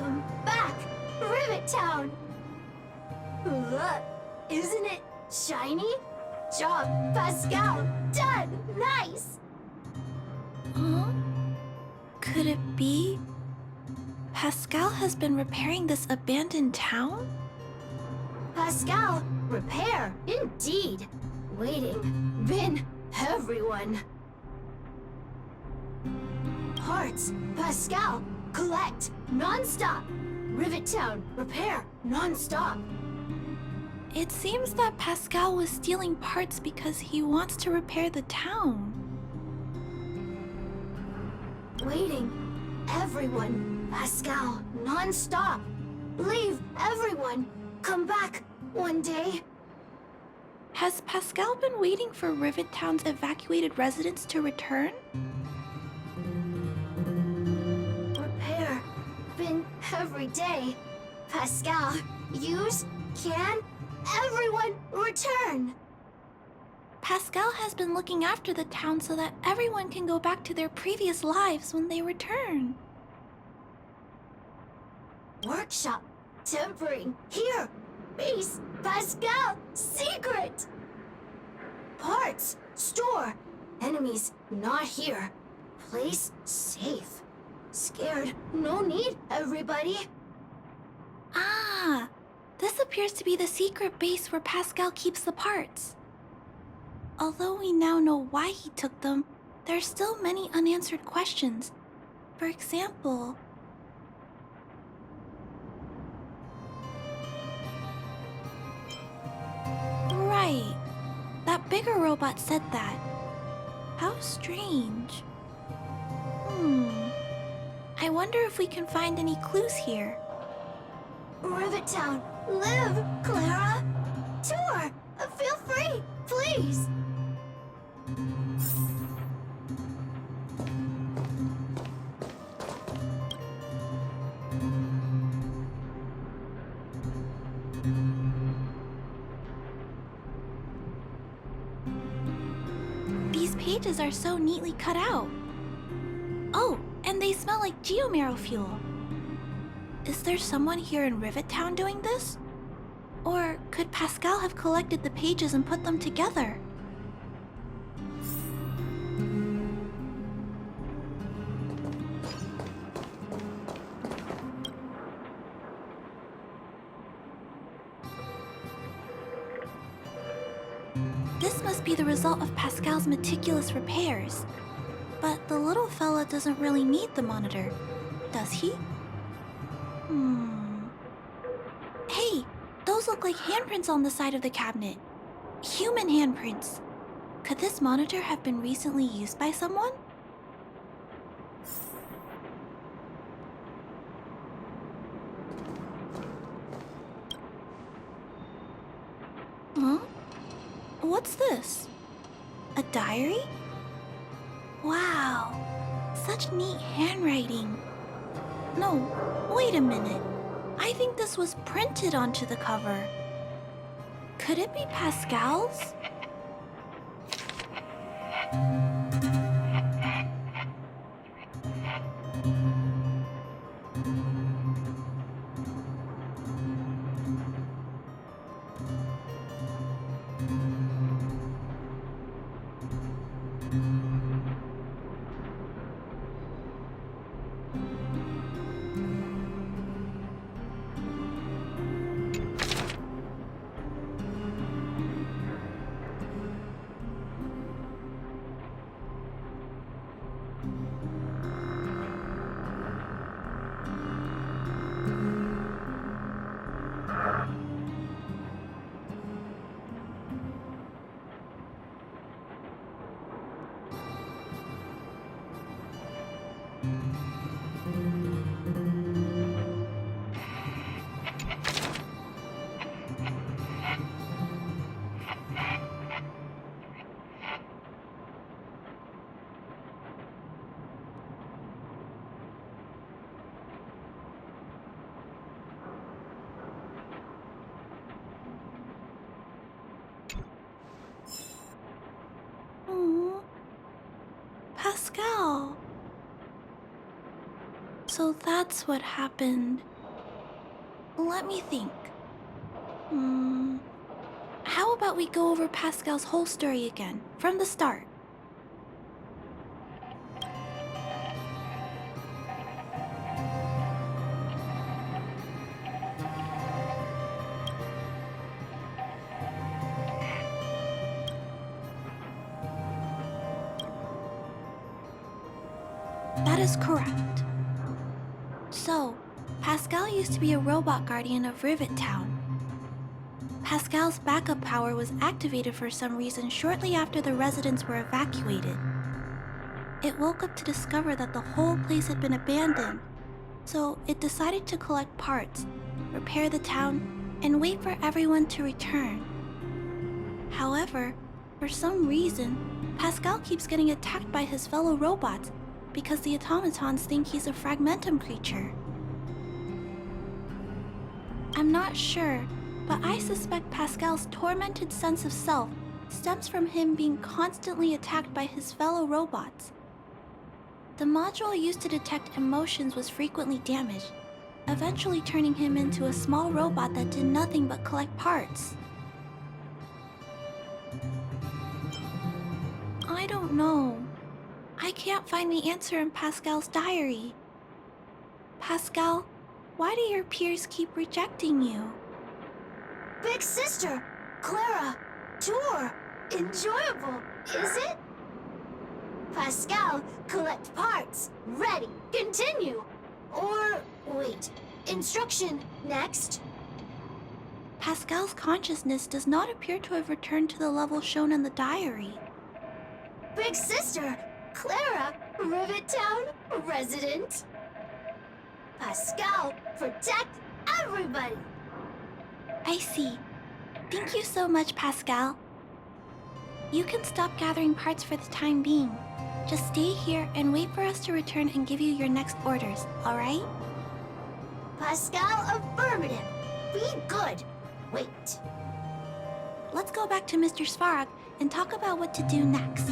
Welcome back, Rivet Town! Look, isn't it shiny? Job, Pascal! Done! Nice! Huh? Could it be? Pascal has been repairing this abandoned town? Pascal, repair, indeed. Waiting, bin, everyone. Parts, Pascal, collect, non-stop. Rivet Town, repair, non-stop. It seems that Pascal was stealing parts because he wants to repair the town. Waiting, everyone, Pascal, non-stop. Leave, everyone. Come back one day. Has Pascal been waiting for Rivet Town's evacuated residents to return? Repair, bin every day. Pascal, use, can, everyone return. Pascal has been looking after the town so that everyone can go back to their previous lives when they return. Workshop, tempering, here. Base, Pascal, secret. Parts, store. Enemies, not here. Place, safe. Scared, no need, everybody. Ah, this appears to be the secret base where Pascal keeps the parts. Although we now know why he took them, there are still many unanswered questions. For example... Right. That bigger robot said that. How strange. I wonder if we can find any clues here. Rivet Town, live, Clara. Tour, feel free, please. These pages are so neatly cut out. Oh, and they smell like geomarrow fuel. Is there someone here in Rivet Town doing this? Or could Pascal have collected the pages and put them together? This must be the result of Pascal's meticulous repairs. But the little fella doesn't really need the monitor, does he? Hey, those look like handprints on the side of the cabinet. Human handprints. Could this monitor have been recently used by someone? Huh? What's this? A diary? Wow, such neat handwriting. No, wait a minute. I think this was printed onto the cover. Could it be Pascal's? Pascal. So that's what happened. Let me think. How about we go over Pascal's whole story again, from the start? That is correct. So, Pascal used to be a robot guardian of Rivet Town. Pascal's backup power was activated for some reason shortly after the residents were evacuated. It woke up to discover that the whole place had been abandoned, so it decided to collect parts, repair the town, and wait for everyone to return. However, for some reason, Pascal keeps getting attacked by his fellow robots because the automatons think he's a fragmentum creature. I'm not sure, but I suspect Pascal's tormented sense of self stems from him being constantly attacked by his fellow robots. The module used to detect emotions was frequently damaged, eventually turning him into a small robot that did nothing but collect parts. I don't know. I can't find the answer in Pascal's diary. Pascal, why do your peers keep rejecting you? Big sister, Clara, tour, enjoyable, is it? Pascal, collect parts, ready, continue. Or, wait, instruction, next. Pascal's consciousness does not appear to have returned to the level shown in the diary. Big sister, Clara, Rivet Town, resident. Pascal, protect everybody. I see. Thank you so much, Pascal. You can stop gathering parts for the time being. Just stay here and wait for us to return and give you your next orders, alright? Pascal, affirmative. Be good. Wait. Let's go back to Mr. Svarog and talk about what to do next.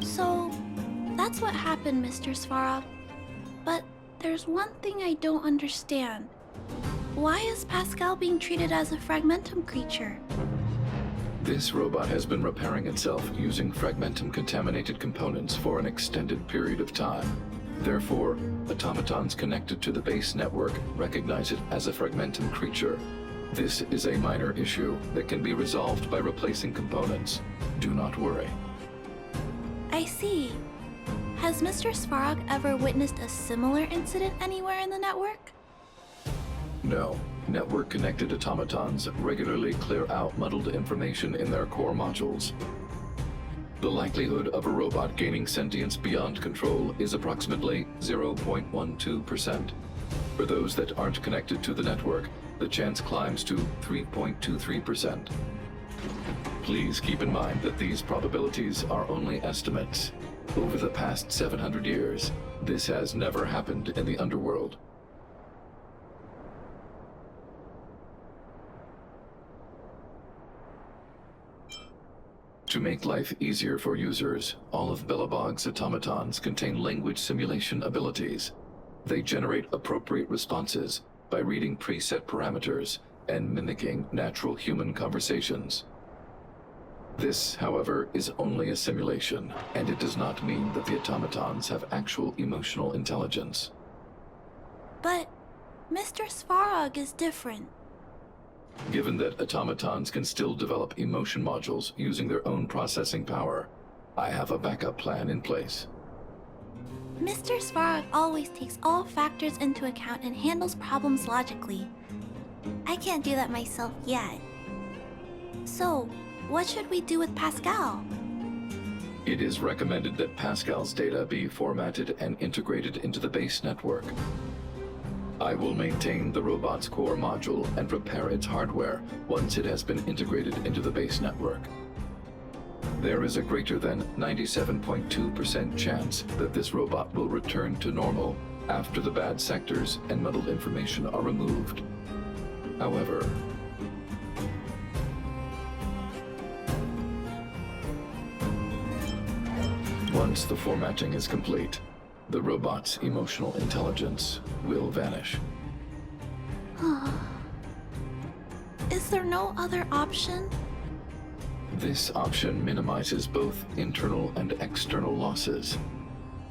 So, that's what happened, Mr. Svarog. But there's one thing I don't understand. Why is Pascal being treated as a fragmentum creature? This robot has been repairing itself using fragmentum-contaminated components for an extended period of time. Therefore, automatons connected to the base network recognize it as a fragmentum creature. This is a minor issue that can be resolved by replacing components. Do not worry. I see. Has Mr. Svarog ever witnessed a similar incident anywhere in the network? No. Network-connected automatons regularly clear out muddled information in their core modules. The likelihood of a robot gaining sentience beyond control is approximately 0.12%. For those that aren't connected to the network, the chance climbs to 3.23%. Please keep in mind that these probabilities are only estimates. Over the past 700 years, this has never happened in the underworld. To make life easier for users, all of Belobog's automatons contain language simulation abilities. They generate appropriate responses by reading preset parameters and mimicking natural human conversations. This, however, is only a simulation, and it does not mean that the automatons have actual emotional intelligence. But Mr. Svarog is different. Given that automatons can still develop emotion modules using their own processing power, I have a backup plan in place. Mr. Svarog always takes all factors into account and handles problems logically. I can't do that myself yet. So, what should we do with Pascal? It is recommended that Pascal's data be formatted and integrated into the base network. I will maintain the robot's core module and prepare its hardware once it has been integrated into the base network. There is a greater than 97.2% chance that this robot will return to normal after the bad sectors and muddled information are removed. However, once the formatting is complete, the robot's emotional intelligence will vanish. Is there no other option? This option minimizes both internal and external losses.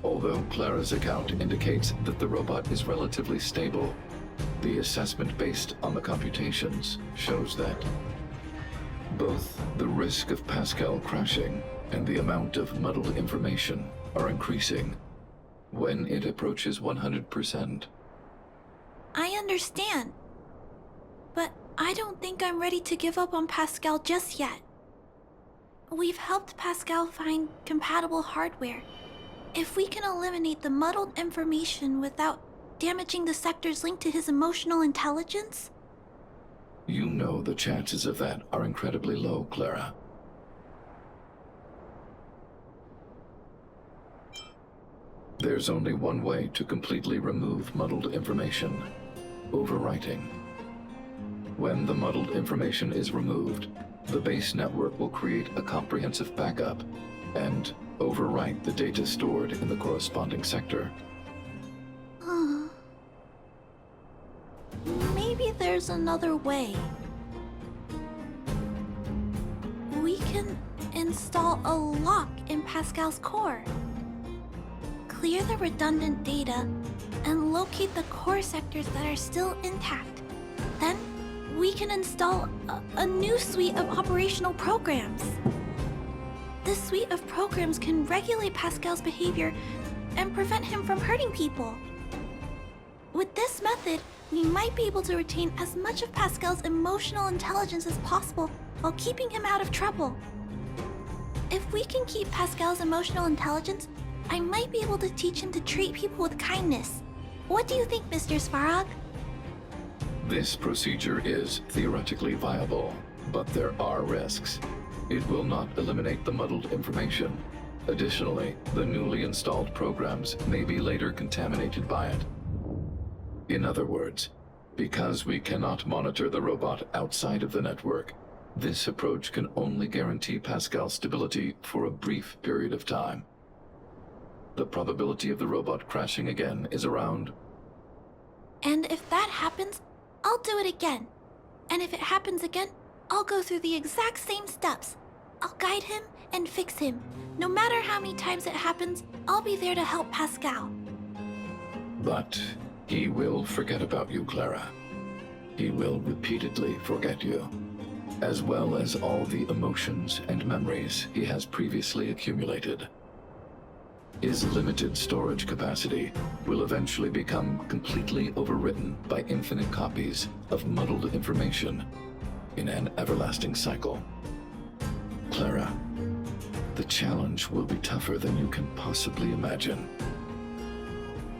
Although Clara's account indicates that the robot is relatively stable, the assessment based on the computations shows that both the risk of Pascal crashing and the amount of muddled information are increasing when it approaches 100%. I understand. But I don't think I'm ready to give up on Pascal just yet. We've helped Pascal find compatible hardware. If we can eliminate the muddled information without damaging the sectors linked to his emotional intelligence? You know the chances of that are incredibly low, Clara. There's only one way to completely remove muddled information: overwriting. When the muddled information is removed, the base network will create a comprehensive backup and overwrite the data stored in the corresponding sector. Maybe there's another way. We can install a lock in Pascal's core. Clear the redundant data and locate the core sectors that are still intact. Then we can install a new suite of operational programs. This suite of programs can regulate Pascal's behavior and prevent him from hurting people. With this method, we might be able to retain as much of Pascal's emotional intelligence as possible while keeping him out of trouble. If we can keep Pascal's emotional intelligence, I might be able to teach him to treat people with kindness. What do you think, Mr. Svarog? This procedure is theoretically viable, but there are risks. It will not eliminate the muddled information. Additionally, the newly installed programs may be later contaminated by it. In other words, because we cannot monitor the robot outside of the network, this approach can only guarantee Pascal's stability for a brief period of time. The probability of the robot crashing again is around. And if that happens, I'll do it again. And if it happens again, I'll go through the exact same steps. I'll guide him and fix him. No matter how many times it happens, I'll be there to help Pascal. But he will forget about you, Clara. He will repeatedly forget you, as well as all the emotions and memories he has previously accumulated. His limited storage capacity will eventually become completely overwritten by infinite copies of muddled information in an everlasting cycle. Clara, the challenge will be tougher than you can possibly imagine.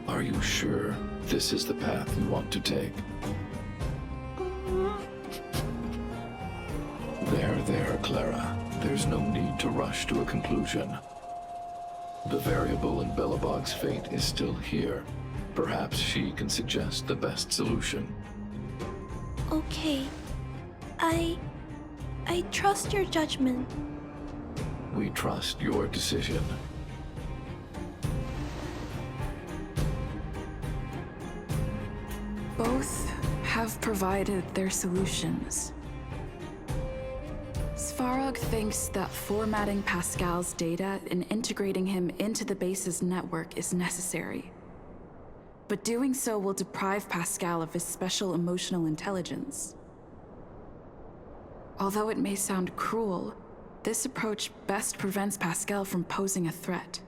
Are you sure this is the path you want to take? There, Clara. There's no need to rush to a conclusion. The variable in Belobog's fate is still here. Perhaps she can suggest the best solution. Okay. I trust your judgment. We trust your decision. Both have provided their solutions. Svarog thinks that formatting Pascal's data and integrating him into the base's network is necessary. But doing so will deprive Pascal of his special emotional intelligence. Although it may sound cruel, this approach best prevents Pascal from posing a threat.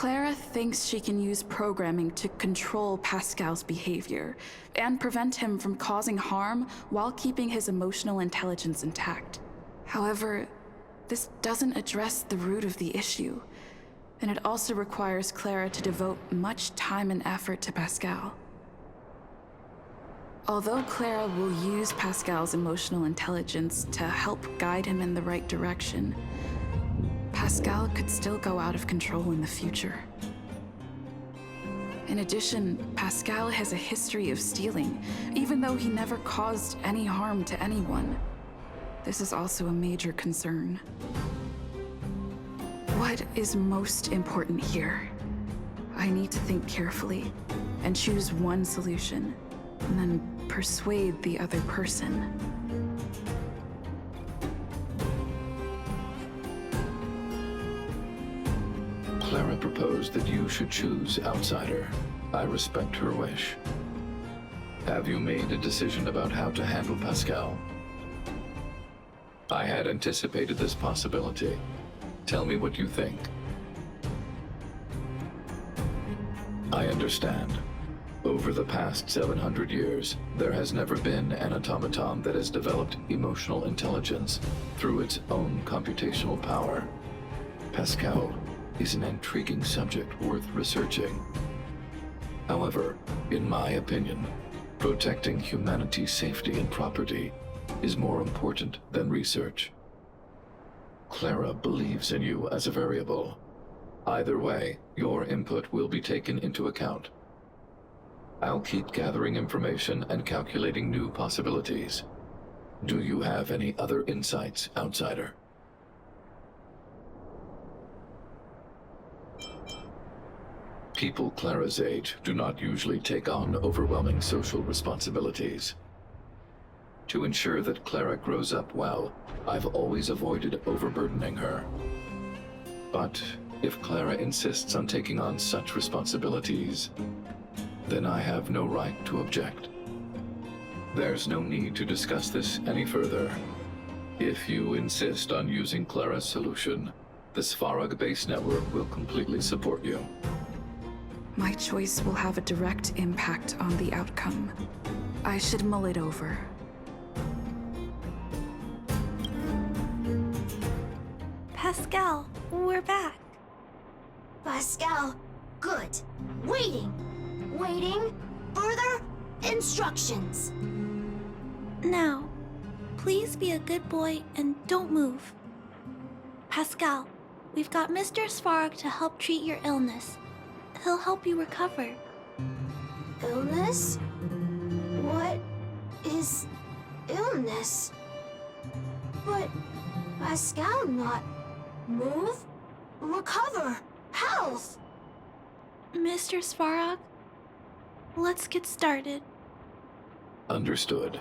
Clara thinks she can use programming to control Pascal's behavior and prevent him from causing harm while keeping his emotional intelligence intact. However, this doesn't address the root of the issue, and it also requires Clara to devote much time and effort to Pascal. Although Clara will use Pascal's emotional intelligence to help guide him in the right direction, Pascal could still go out of control in the future. In addition, Pascal has a history of stealing, even though he never caused any harm to anyone. This is also a major concern. What is most important here? I need to think carefully and choose one solution, and then persuade the other person. Clara proposed that you should choose Outsider. I respect her wish. Have you made a decision about how to handle Pascal? I had anticipated this possibility. Tell me what you think. I understand. Over the past 700 years, there has never been an automaton that has developed emotional intelligence through its own computational power. Pascal is an intriguing subject worth researching. However, in my opinion, protecting humanity's safety and property is more important than research. Clara believes in you as a variable. Either way, your input will be taken into account. I'll keep gathering information and calculating new possibilities. Do you have any other insights, Outsider? People Clara's age do not usually take on overwhelming social responsibilities. To ensure that Clara grows up well, I've always avoided overburdening her. But if Clara insists on taking on such responsibilities, then I have no right to object. There's no need to discuss this any further. If you insist on using Clara's solution, the Svarog base network will completely support you. My choice will have a direct impact on the outcome. I should mull it over. Pascal, we're back. Pascal, good. Waiting. Waiting. Further instructions. Now, please be a good boy and don't move. Pascal, we've got Mr. Svarog to help treat your illness. He'll help you recover. Illness? What is illness? But Pascal not move, recover, health. Mr. Svarog, let's get started. Understood.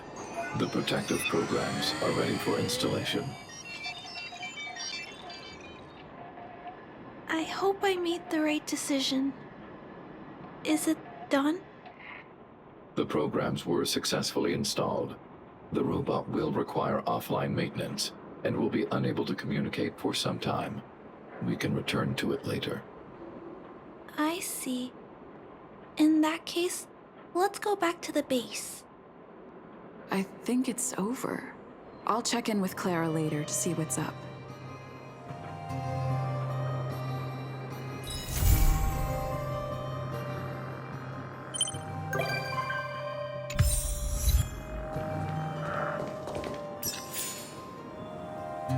The protective programs are ready for installation. I hope I made the right decision. Is it done? The programs were successfully installed. The robot will require offline maintenance and will be unable to communicate for some time. We can return to it later. I see. In that case, let's go back to the base. I think it's over. I'll check in with Clara later to see what's up.